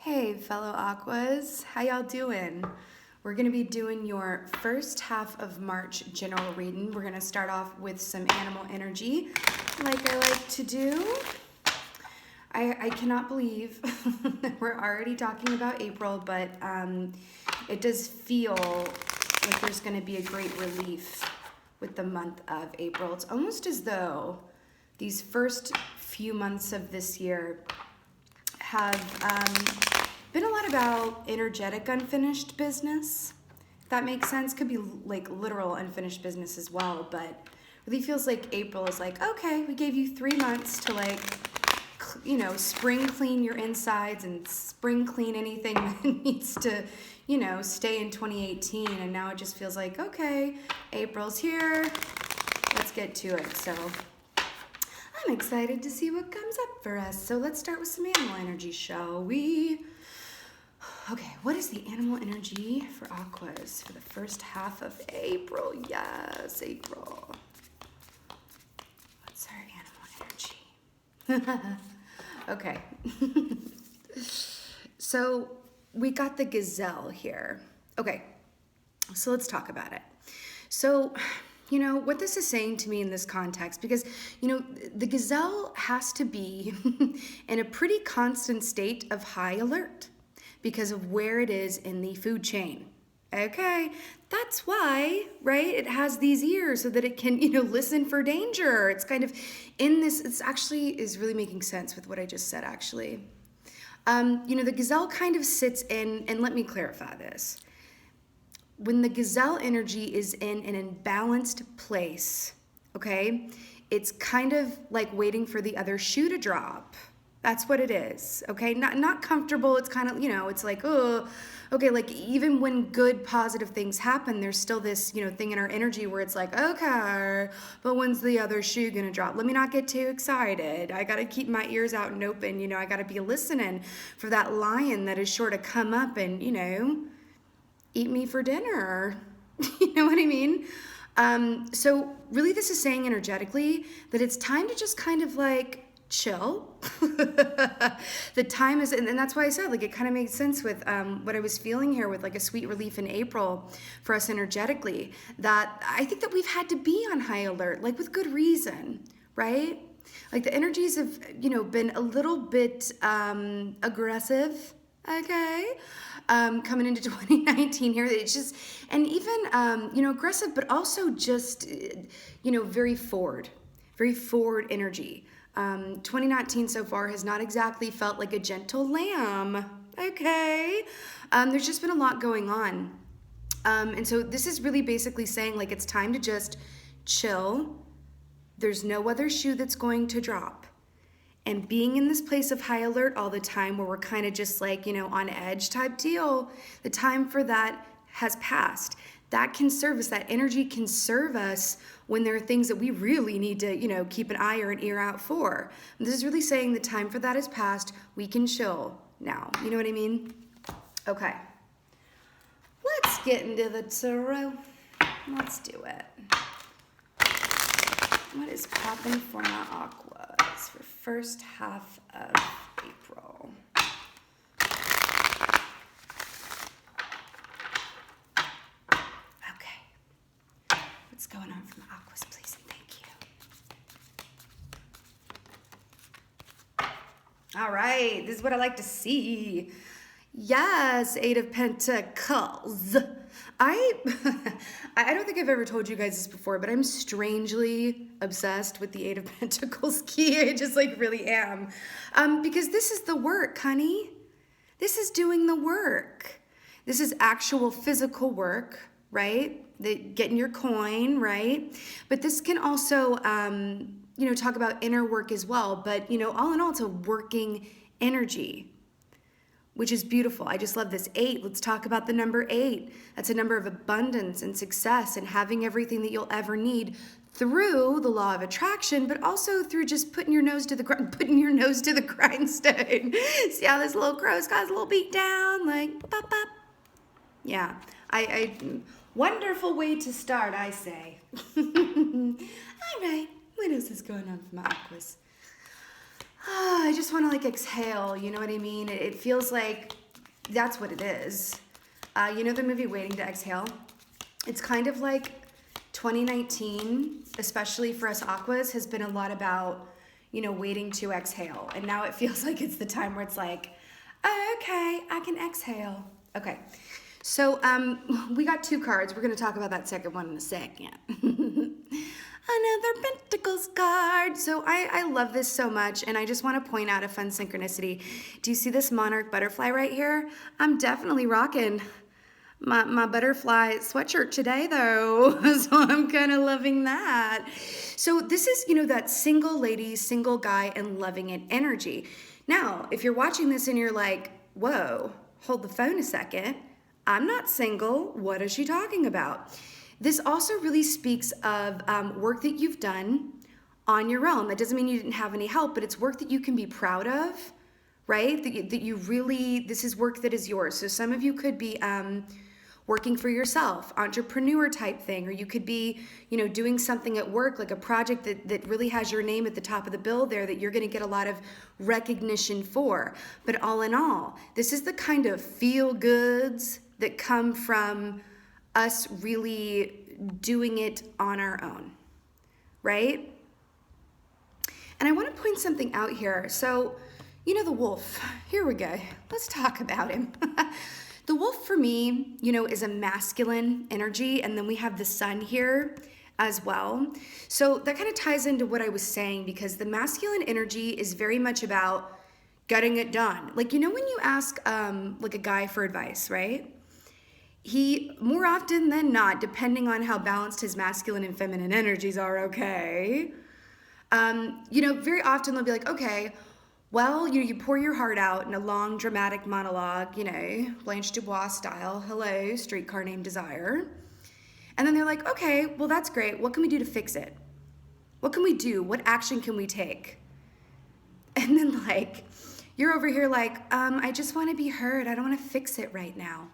Hey fellow Aquas, how y'all doing? We're gonna be doing your first half of March general reading. We're gonna start off with some animal energy, like I like to do. I cannot believe that we're already talking about April, but it does feel like there's gonna be a great relief with the month of April. It's almost as though these first few months of this year have been a lot about energetic unfinished business. If that makes sense. Could be like literal unfinished business as well, but really feels like April is like, okay, we gave you 3 months to like, you know, spring clean your insides and spring clean anything that needs to, you know, stay in 2018. And now it just feels like, okay, April's here. Let's get to it. So I'm excited to see what comes up for us. So let's start with some animal energy, shall we? Okay, what is the animal energy for Aquas for the first half of April? Yes, April. What's our animal energy? Okay. So we got the gazelle here. Okay, so let's talk about it. So, you know, what this is saying to me in this context, because, you know, the gazelle has to be in a pretty constant state of high alert because of where it is in the food chain. Okay, that's why, right? It has these ears so that it can, you know, listen for danger. It's kind of in this, it's actually is really making sense with what I just said, actually. You know, the gazelle kind of sits in, and let me clarify this. When the gazelle energy is in an imbalanced place, okay, it's kind of like waiting for the other shoe to drop. That's what it is, okay? Not comfortable. It's kind of, you know, it's like, oh, okay, like even when good positive things happen, there's still this, you know, thing in our energy where it's like, okay, but when's the other shoe gonna drop? Let me not get too excited. I gotta keep my ears out and open, you know, I gotta be listening for that lion that is sure to come up and, you know, eat me for dinner. You know what I mean? So really this is saying energetically that it's time to just kind of like chill. The time is, and that's why I said, like, it kind of made sense with what I was feeling here with like a sweet relief in April for us energetically, that I think that we've had to be on high alert, like with good reason, right? Like the energies have, you know, been a little bit aggressive, okay? Coming into 2019 here, it's just, and even, you know, aggressive, but also just, you know, very forward energy. 2019 so far has not exactly felt like a gentle lamb, okay? There's just been a lot going on. And so this is really basically saying like it's time to just chill. There's no other shoe that's going to drop. And being in this place of high alert all the time where we're kind of just like, you know, on edge type deal, the time for that has passed. That can serve us, that energy can serve us when there are things that we really need to, you know, keep an eye or an ear out for. And this is really saying the time for that is past. We can chill now. You know what I mean? Okay. Let's get into the tarot. Let's do it. What is popping for my Aquas for first half of April? Okay. What's going on for my Aquas, please and thank you. All right, this is what I like to see. Yes, Eight of Pentacles. I don't think I've ever told you guys this before, but I'm strangely obsessed with the Eight of Pentacles key. I just like really am. Because this is the work, honey. This is doing the work. This is actual physical work, right? Getting your coin, right? But this can also, you know, talk about inner work as well. But, you know, all in all, it's a working energy, which is beautiful. I just love this 8. Let's talk about the number 8. That's a number of abundance and success and having everything that you'll ever need through the law of attraction, but also through just putting your nose to the grindstone. See how this little crow's got his little beat down, like pop pop. Yeah, I wonderful way to start, I say. All right, what else is going on for my Aquas? I just want to like exhale, you know what I mean? It feels like that's what it is. You know the movie Waiting to Exhale? It's kind of like 2019, especially for us Aquas, has been a lot about, you know, waiting to exhale. And now it feels like it's the time where it's like, oh, okay, I can exhale. Okay, so we got 2 cards. We're going to talk about that second one in a second. Another Pentacles card. So I love this so much, and I just want to point out a fun synchronicity. Do you see this monarch butterfly right here? I'm definitely rocking my butterfly sweatshirt today, though, so I'm kind of loving that. So this is, you know, that single lady, single guy, and loving it energy. Now, if you're watching this and you're like, whoa, hold the phone a second. I'm not single. What is she talking about? This also really speaks of work that you've done on your own. That doesn't mean you didn't have any help, but it's work that you can be proud of, right? That you really, this is work that is yours. So some of you could be working for yourself, entrepreneur type thing, or you could be, you know, doing something at work, like a project that really has your name at the top of the bill there that you're going to get a lot of recognition for. But all in all, this is the kind of feel goods that come from us really doing it on our own, right? And I want to point something out here. So, you know, the wolf, here we go. Let's talk about him. The wolf for me, you know, is a masculine energy, and then we have the sun here as well. So that kind of ties into what I was saying, because the masculine energy is very much about getting it done. Like, you know, when you ask like a guy for advice, right? He, more often than not, depending on how balanced his masculine and feminine energies are, okay, you know, very often they'll be like, okay, well, you pour your heart out in a long, dramatic monologue, you know, Blanche Dubois style, hello, streetcar named Desire. And then they're like, okay, well, that's great. What can we do to fix it? What can we do? What action can we take? And then, like, you're over here like, I just want to be heard. I don't want to fix it right now.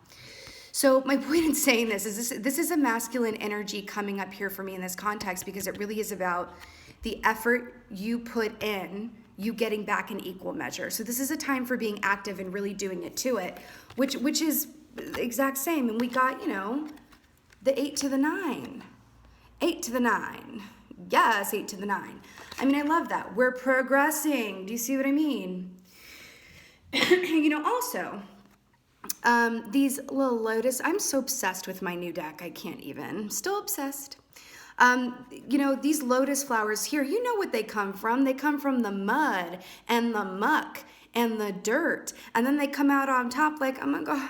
So my point in saying this is this is a masculine energy coming up here for me in this context, because it really is about the effort you put in, you getting back in equal measure. So this is a time for being active and really doing it to it, which is the exact same. And we got, you know, the 8 to the 9. 8 to the 9. Yes, 8 to the 9. I mean, I love that. We're progressing. Do you see what I mean? You know, also, these little lotus, I'm so obsessed with my new deck, I can't even. Still obsessed. You know, these lotus flowers here, you know what they come from. They come from the mud and the muck and the dirt. And then they come out on top like, oh my God,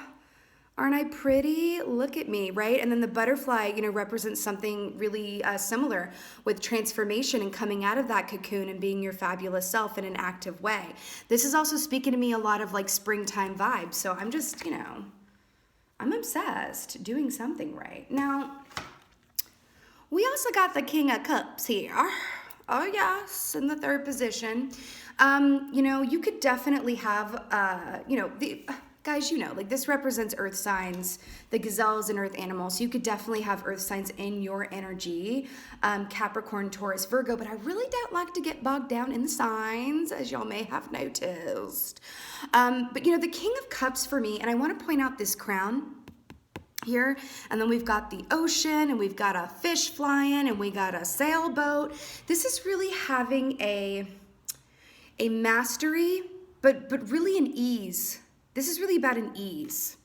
aren't I pretty? Look at me, right? And then the butterfly, you know, represents something really similar with transformation and coming out of that cocoon and being your fabulous self in an active way. This is also speaking to me a lot of like springtime vibes. So I'm just, you know, I'm obsessed doing something right. Now, we also got the King of Cups here. Oh yes, in the 3rd position. You know, you could definitely have, you know, guys, you know, like this represents earth signs, the gazelles and earth animals. So you could definitely have earth signs in your energy, Capricorn, Taurus, Virgo, but I really don't like to get bogged down in the signs, as y'all may have noticed. But you know, the King of Cups for me, and I want to point out this crown here, and then we've got the ocean, and we've got a fish flying, and we got a sailboat. This is really having a mastery, but really an ease. This is really about an ease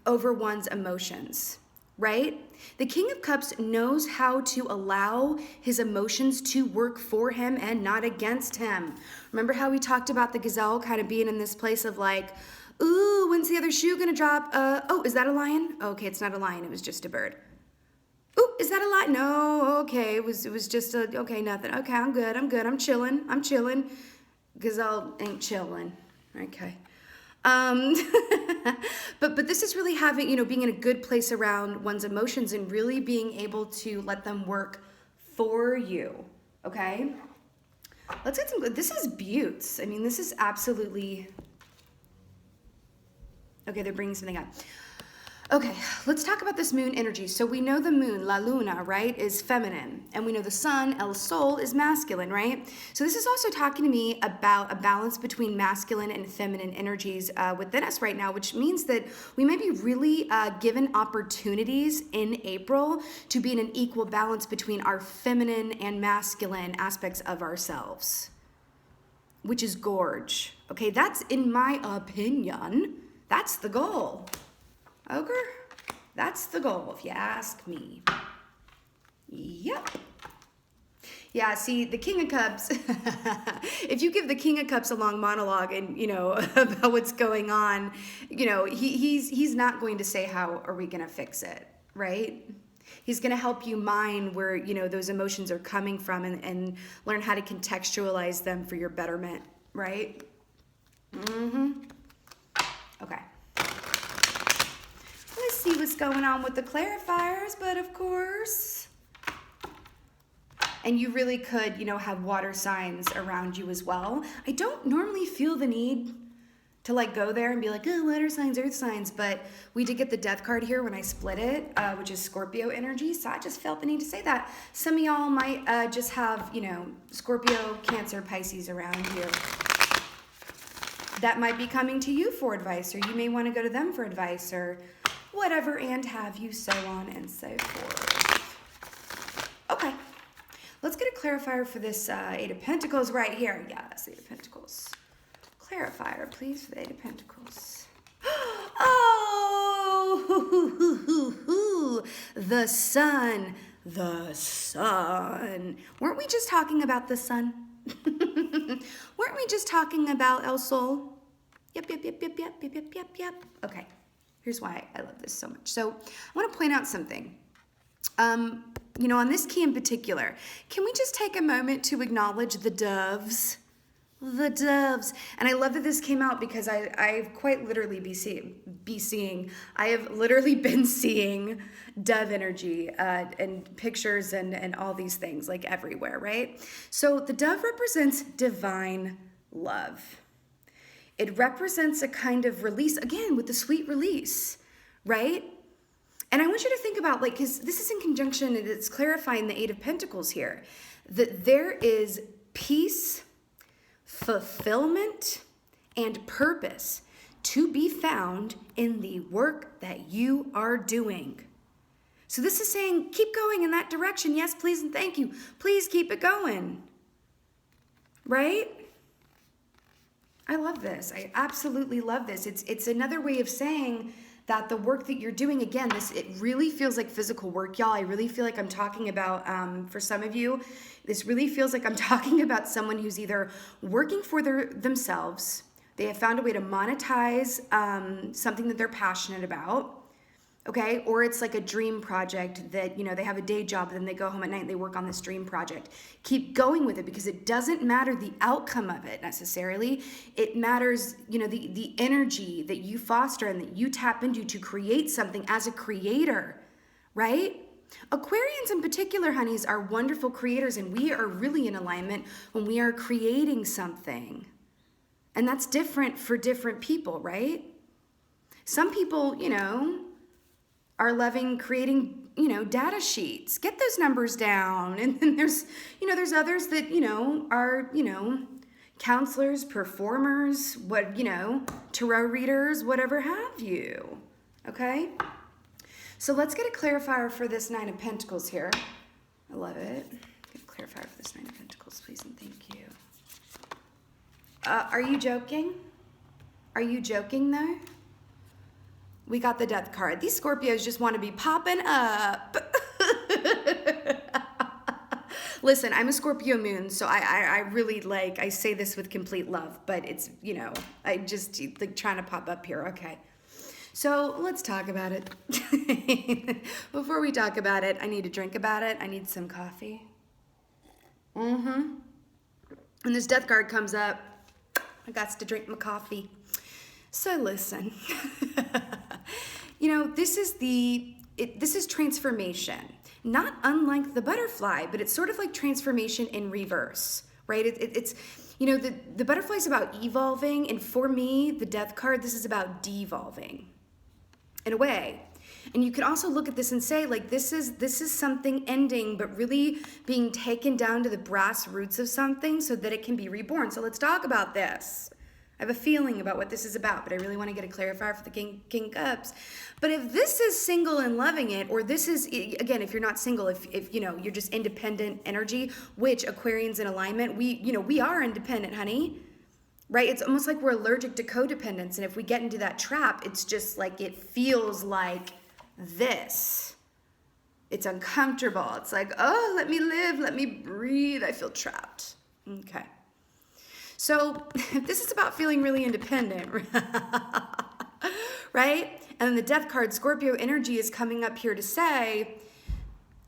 over one's emotions, right? The King of Cups knows how to allow his emotions to work for him and not against him. Remember how we talked about the gazelle kind of being in this place of like, ooh, when's the other shoe gonna drop? Oh, is that a lion? Okay, it's not a lion, it was just a bird. Ooh, is that a lion? No, okay, it was just a, okay, nothing. Okay, I'm good, I'm chilling. Gazelle ain't chilling, okay. But this is really having, you know, being in a good place around one's emotions and really being able to let them work for you, okay? Let's get some, this is beauts. I mean, this is absolutely, okay, they're bringing something up. Okay, let's talk about this moon energy. So we know the moon, la luna, right, is feminine. And we know the sun, el sol, is masculine, right? So this is also talking to me about a balance between masculine and feminine energies within us right now, which means that we may be really given opportunities in April to be in an equal balance between our feminine and masculine aspects of ourselves, which is gorge. Okay, that's, in my opinion, that's the goal. Ogre, that's the goal, if you ask me. Yep. Yeah, see, the King of Cups, if you give the King of Cups a long monologue and, you know, about what's going on, you know, he's not going to say how are we going to fix it, right? He's going to help you mine where, you know, those emotions are coming from and learn how to contextualize them for your betterment, right? Okay. Let's see what's going on with the clarifiers, but of course. And you really could, you know, have water signs around you as well. I don't normally feel the need to like go there and be like, oh, water signs, earth signs, but we did get the death card here when I split it, which is Scorpio energy, so I just felt the need to say that. Some of y'all might just have, you know, Scorpio, Cancer, Pisces around here. That might be coming to you for advice, or you may want to go to them for advice, or whatever, and have you, so on and so forth. Okay, let's get a clarifier for this Eight of Pentacles right here. Yes, Eight of Pentacles. Clarifier, please, for the Eight of Pentacles. Oh, the sun, the sun. Weren't we just talking about the sun? Weren't we just talking about El Sol? Yep. Okay. Here's why I love this so much. So I want to point out something. You know, on this key in particular, can we just take a moment to acknowledge the doves? The doves. And I love that this came out because I've quite literally I have literally been seeing dove energy and pictures and all these things like everywhere, right? So the dove represents divine love. It represents a kind of release, again, with the sweet release, right? And I want you to think about, like, because this is in conjunction, and it's clarifying the Eight of Pentacles here, that there is peace, fulfillment, and purpose to be found in the work that you are doing. So this is saying, keep going in that direction. Yes, please, and thank you. Please keep it going, right? I love this. I absolutely love this. It's another way of saying that the work that you're doing, again, it really feels like physical work, y'all. I really feel like I'm talking about, for some of you, this really feels like I'm talking about someone who's either working for themselves, they have found a way to monetize something that they're passionate about, okay? Or it's like a dream project that, you know, they have a day job, and then they go home at night and they work on this dream project. Keep going with it, because it doesn't matter the outcome of it necessarily. It matters, you know, the energy that you foster and that you tap into to create something as a creator, right? Aquarians in particular, honeys, are wonderful creators, and we are really in alignment when we are creating something. And that's different for different people, right? Some people, you know, are loving creating, you know, data sheets. Get those numbers down. And then there's others that, you know, are, you know, counselors, performers, tarot readers, whatever have you. Okay? So let's get a clarifier for this Nine of Pentacles here. I love it. Get a clarifier for this Nine of Pentacles, please, and thank you. Are you joking? Are you joking, though? We got the Death card. These Scorpios just want to be popping up. Listen, I'm a Scorpio moon, so I really I say this with complete love, but it's, you know, I just like trying to pop up here. Okay. So let's talk about it. Before we talk about it, I need to drink about it. I need some coffee. When this Death card comes up, I got to drink my coffee. So listen, you know, this is transformation, not unlike the butterfly, but it's sort of like transformation in reverse, right? It's, you know, the butterfly is about evolving, and for me, the Death card, this is about devolving in a way. And you can also look at this and say, like, this is something ending, but really being taken down to the brass roots of something so that it can be reborn. So let's talk about this. I have a feeling about what this is about, but I really want to get a clarifier for the King Cups. But if this is single and loving it, or this is, again, if you're not single, if you know, you're just independent energy, which Aquarians in alignment, we are independent, honey. Right? It's almost like we're allergic to codependence. And if we get into that trap, it's just like, it feels like this. It's uncomfortable. It's like, oh, let me live, let me breathe. I feel trapped. Okay. So this is about feeling really independent, right? And then the Death card, Scorpio energy, is coming up here to say,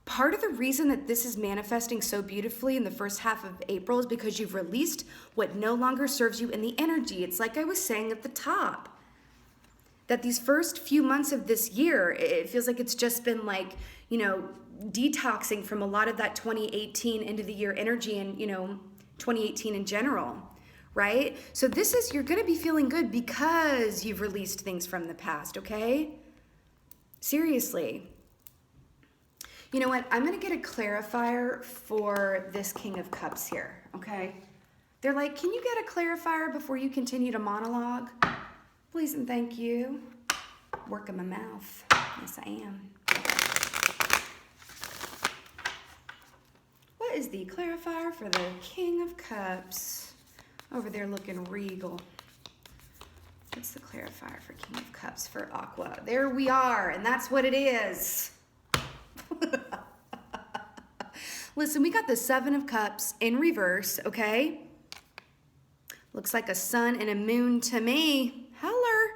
part of the reason that this is manifesting so beautifully in the first half of April is because you've released what no longer serves you in the energy. It's like I was saying at the top, that these first few months of this year, it feels like it's just been like, you know, detoxing from a lot of that 2018 end of the year energy and, you know, 2018 in general, right? So this is, you're going to be feeling good because you've released things from the past, okay? Seriously. You know what? I'm going to get a clarifier for this King of Cups here, okay? They're like, can you get a clarifier before you continue to monologue? Please and thank you. Working my mouth. Yes, I am. What is the clarifier for the King of Cups? Over there looking regal. What's the clarifier for King of Cups for Aqua? There we are, and that's what it is. Listen, we got the Seven of Cups in reverse, okay? Looks like a sun and a moon to me. Holler.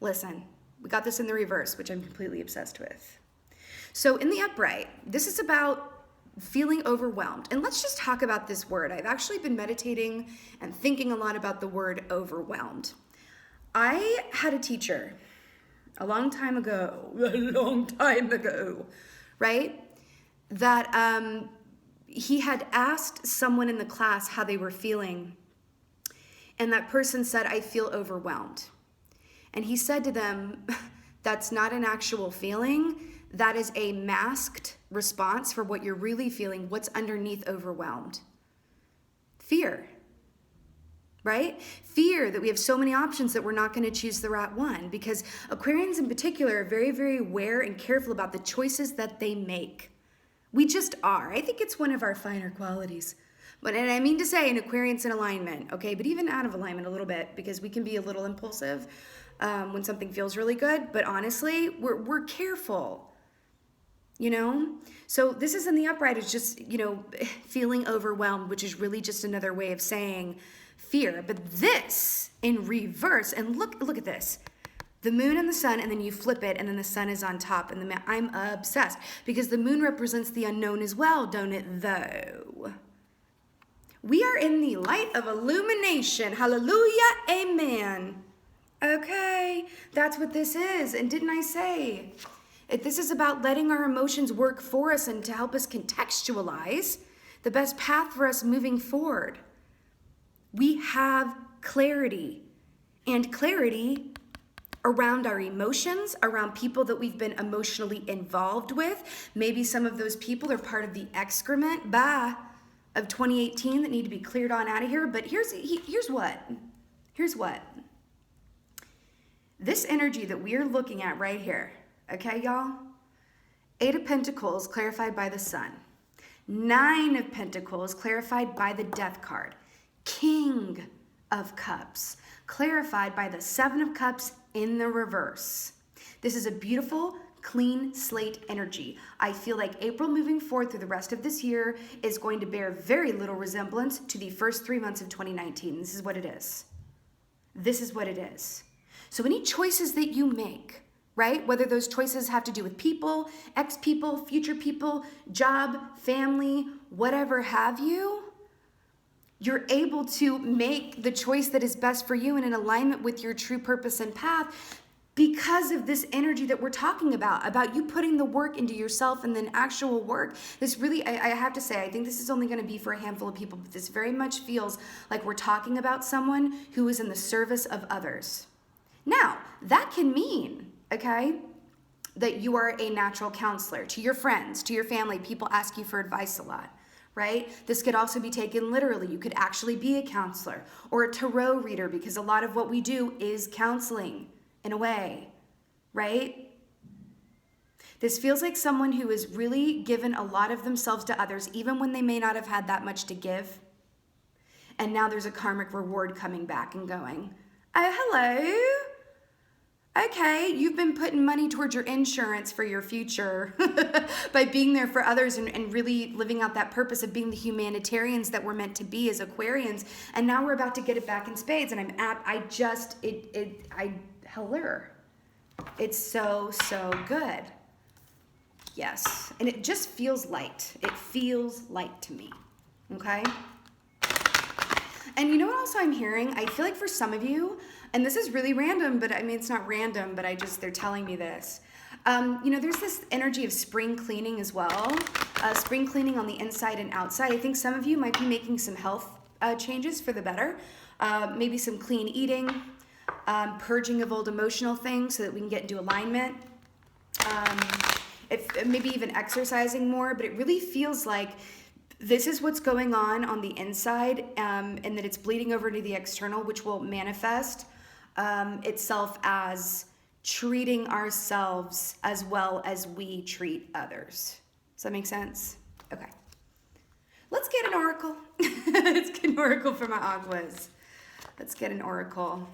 Listen, we got this in the reverse, which I'm completely obsessed with. So in the upright, this is about feeling overwhelmed. And let's just talk about this word. I've actually been meditating and thinking a lot about the word overwhelmed. I had a teacher a long time ago, right? That he had asked someone in the class how they were feeling. And that person said, I feel overwhelmed. And he said to them, that's not an actual feeling. That is a masked response for what you're really feeling. What's underneath overwhelmed? Fear. Right? Fear that we have so many options that we're not going to choose the right one, because Aquarians in particular are very, very aware and careful about the choices that they make. We just are. I think it's one of our finer qualities. But, and I mean to say, an Aquarian's in alignment, okay? But even out of alignment a little bit, because we can be a little impulsive when something feels really good. But honestly, we're careful, you know? So this is in the upright. It's just, you know, feeling overwhelmed, which is really just another way of saying fear. But this in reverse, and look at this. The moon and the sun, and then you flip it, and then the sun is on top. And I'm obsessed, because the moon represents the unknown as well, don't it, though? We are in the light of illumination. Hallelujah, amen. Okay, that's what this is. And didn't I say, this is about letting our emotions work for us and to help us contextualize the best path for us moving forward. We have clarity, and clarity around our emotions, around people that we've been emotionally involved with. Maybe some of those people are part of the excrement of 2018 that need to be cleared on out of here. But here's what. This energy that we're looking at right here, okay, y'all? 8 of Pentacles clarified by the Sun. 9 of Pentacles clarified by the Death card. King of Cups clarified by the 7 of Cups in the reverse. This is a beautiful, clean slate energy. I feel like April moving forward through the rest of this year is going to bear very little resemblance to the first 3 months of 2019. This is what it is. This is what it is. So any choices that you make, right? Whether those choices have to do with people, ex-people, future people, job, family, whatever have you, you're able to make the choice that is best for you and in alignment with your true purpose and path because of this energy that we're talking about you putting the work into yourself and then actual work. This really, I have to say, I think this is only going to be for a handful of people, but this very much feels like we're talking about someone who is in the service of others. Now, that can mean, okay, that you are a natural counselor. To your friends, to your family, people ask you for advice a lot, right? This could also be taken literally. You could actually be a counselor or a tarot reader, because a lot of what we do is counseling in a way, right? This feels like someone who has really given a lot of themselves to others, even when they may not have had that much to give. And now there's a karmic reward coming back and going, oh, hello. Okay, you've been putting money towards your insurance for your future by being there for others and really living out that purpose of being the humanitarians that we're meant to be as Aquarians. And now we're about to get it back in spades. And hello. It's so, so good. Yes. And it just feels light. It feels light to me. Okay? And you know what else I'm hearing? I feel like for some of you, and this is really random, but I mean, it's not random, but they're telling me this. There's this energy of spring cleaning as well. Spring cleaning on the inside and outside. I think some of you might be making some health changes for the better. Maybe some clean eating, purging of old emotional things so that we can get into alignment. Maybe even exercising more, but it really feels like this is what's going on the inside, and that it's bleeding over to the external, which will manifest itself as treating ourselves as well as we treat others. Does that make sense? Okay. Let's get an oracle. Let's get an oracle for my aguas. Let's get an oracle.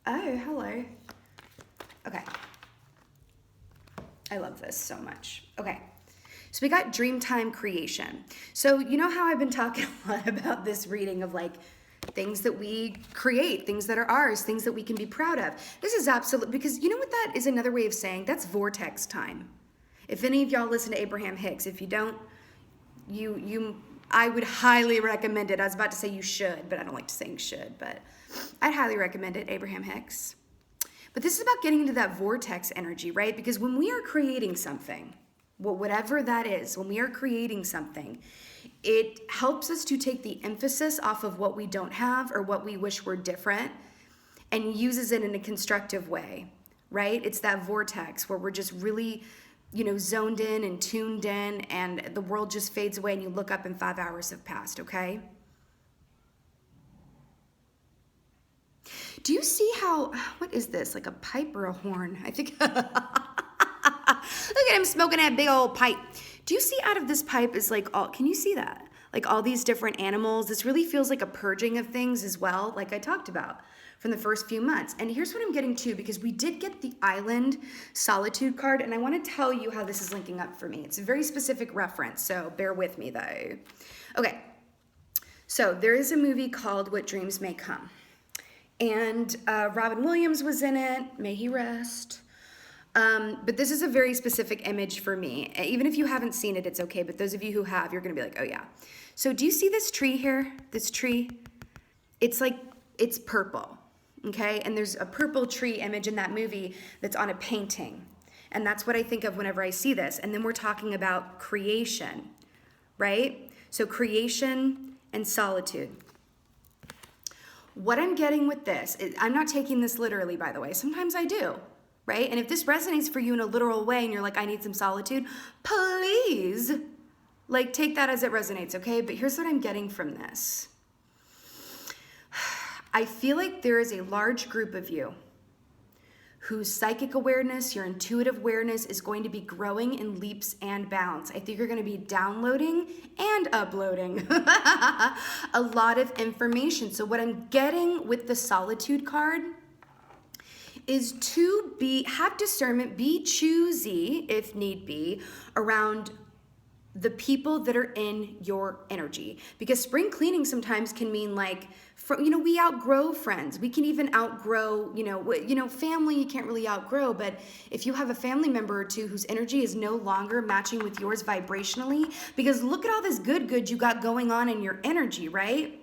Oh, hello. Okay. I love this so much. Okay. So we got Dreamtime Creation. So you know how I've been talking a lot about this reading of like things that we create, things that are ours, things that we can be proud of. This is absolute, because you know what that is another way of saying? That's vortex time. If any of y'all listen to Abraham Hicks, if you don't, I would highly recommend it. I was about to say you should, but I don't like saying should, but I'd highly recommend it, Abraham Hicks. But this is about getting into that vortex energy, right? Because when we are creating something, whatever that is, when we are creating something, it helps us to take the emphasis off of what we don't have or what we wish were different and uses it in a constructive way, right? It's that vortex where we're just really, zoned in and tuned in, and the world just fades away and you look up and 5 hours have passed, okay? Do you see how, what is this, like a pipe or a horn? I think, look at him smoking that big old pipe. Do you see out of this pipe is like all, can you see that? Like all these different animals. This really feels like a purging of things as well, like I talked about from the first few months. And here's what I'm getting to, because we did get the Island Solitude card, and I want to tell you how this is linking up for me. It's a very specific reference, so bear with me though. Okay, so there is a movie called What Dreams May Come. And Robin Williams was in it, may he rest. But this is a very specific image for me. Even if you haven't seen it, it's okay. But those of you who have, you're going to be like, oh yeah. So do you see this tree here? This tree? It's like, it's purple, okay? And there's a purple tree image in that movie that's on a painting. And that's what I think of whenever I see this. And then we're talking about creation, right? So creation and solitude. What I'm getting with this, I'm not taking this literally, by the way. Sometimes I do, right? And if this resonates for you in a literal way and you're like, I need some solitude, please, like, take that as it resonates, okay? But here's what I'm getting from this. I feel like there is a large group of you whose psychic awareness, your intuitive awareness is going to be growing in leaps and bounds. I think you're going to be downloading and uploading a lot of information. So what I'm getting with the Solitude card is to have discernment, be choosy if need be around the people that are in your energy. Because spring cleaning sometimes can mean like, we outgrow friends. We can even outgrow, family you can't really outgrow, but if you have a family member or two whose energy is no longer matching with yours vibrationally, because look at all this good you got going on in your energy, right?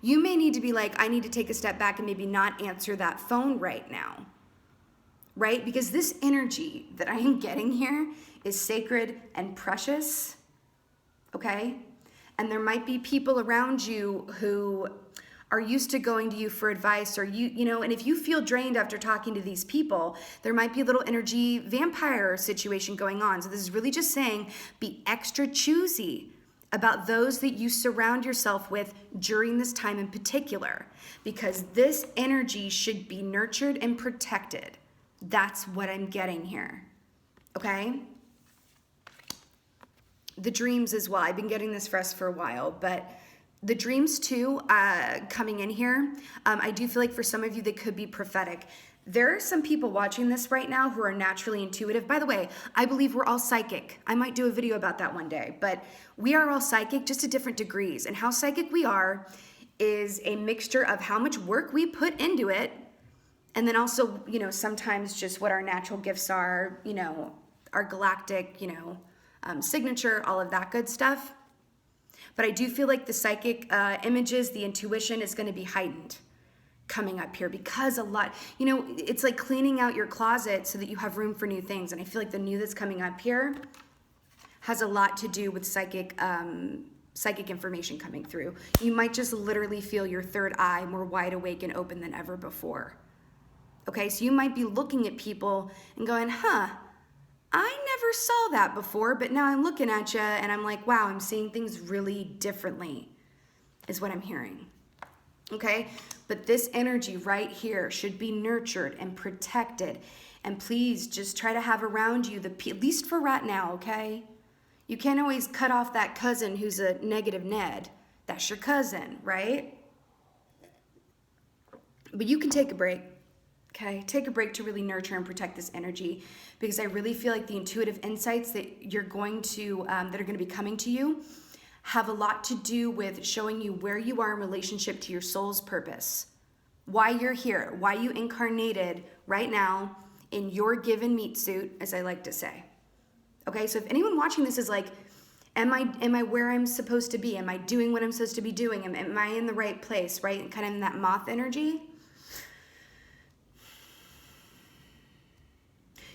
You may need to be like, I need to take a step back and maybe not answer that phone right now, right? Because this energy that I am getting here is sacred and precious, okay? And there might be people around you who are used to going to you for advice, or you know, and if you feel drained after talking to these people, there might be a little energy vampire situation going on. So this is really just saying, be extra choosy about those that you surround yourself with during this time in particular, because this energy should be nurtured and protected. That's what I'm getting here, okay? The dreams as well. I've been getting this for us for a while, but the dreams too, coming in here, I do feel like for some of you, they could be prophetic. There are some people watching this right now who are naturally intuitive. By the way, I believe we're all psychic. I might do a video about that one day, but we are all psychic, just to different degrees. And how psychic we are is a mixture of how much work we put into it, and then also, you know, sometimes just what our natural gifts are, you know, our galactic, you know, signature, all of that good stuff. But I do feel like the psychic images, the intuition is going to be heightened coming up here, because a lot, you know, it's like cleaning out your closet so that you have room for new things. And I feel like the new that's coming up here has a lot to do with psychic information coming through. You might just literally feel your third eye more wide awake and open than ever before. Okay, so you might be looking at people and going, huh, I never saw that before, but now I'm looking at you and I'm like, wow, I'm seeing things really differently, is what I'm hearing. Okay, but this energy right here should be nurtured and protected. And please just try to have around you, at least for right now, okay? You can't always cut off that cousin who's a negative Ned. That's your cousin, right? But you can take a break. Okay, take a break to really nurture and protect this energy, because I really feel like the intuitive insights that you're going to, that are going to be coming to you, have a lot to do with showing you where you are in relationship to your soul's purpose, why you're here, why you incarnated right now in your given meat suit, as I like to say. Okay, so if anyone watching this is like, am I where I'm supposed to be? Am I doing what I'm supposed to be doing? Am I in the right place, right? And kind of in that moth energy.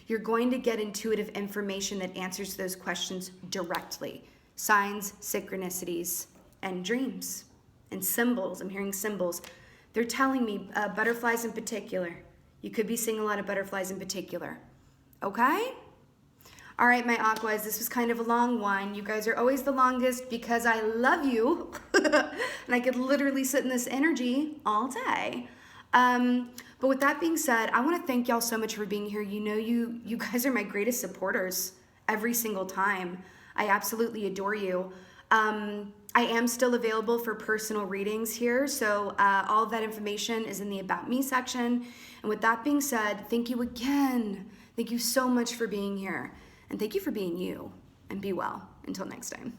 You're going to get intuitive information that answers those questions directly. Signs, synchronicities, and dreams, and symbols. I'm hearing symbols. They're telling me butterflies in particular. You could be seeing a lot of butterflies in particular. Okay? All right, my Aquas, this was kind of a long one. You guys are always the longest because I love you. And I could literally sit in this energy all day. But with that being said, I want to thank y'all so much for being here. You know, you guys are my greatest supporters every single time. I absolutely adore you. I am still available for personal readings here, so all of that information is in the About Me section. And with that being said, thank you again. Thank you so much for being here. And thank you for being you. And be well. Until next time.